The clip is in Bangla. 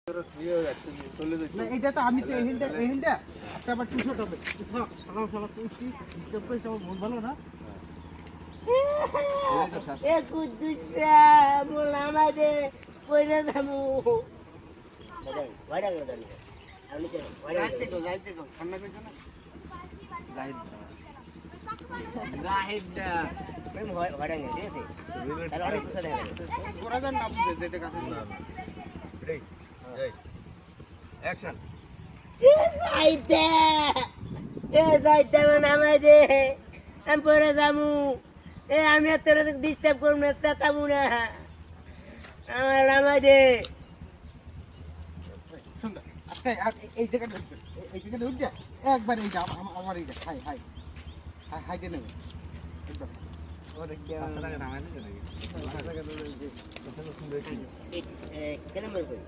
না এটা তো আমি তো এহিন্দা আপনি আবার টু শট হবে থাক সালাম সালাম কইছি ডিস্টার্ব কইছি আমার মন ভালো না এ কুদ্দুসা মোলামা দে কইরা দামু ওয়াড়া গদা নি আমি তো যাইতে গো ঠান্ডা কইছ না জাহিদ না আমি ওয়াড়া নি দেখে তাহলে অনেক কিছু দেখা গোরা জান না বুঝে যেটা কাছে না রেডি এই অ্যাকশন যাইতে নামা দে আমি পরে যামু আমি আর তোর ডিস্টার্ব করবো না চেতামু না আমার নামা দে সুন্দর আজকে এই জায়গাটা উঠবে একবার এই আমার এইটা হাই হাই হাইটে নেবে একদম কেন মনে করি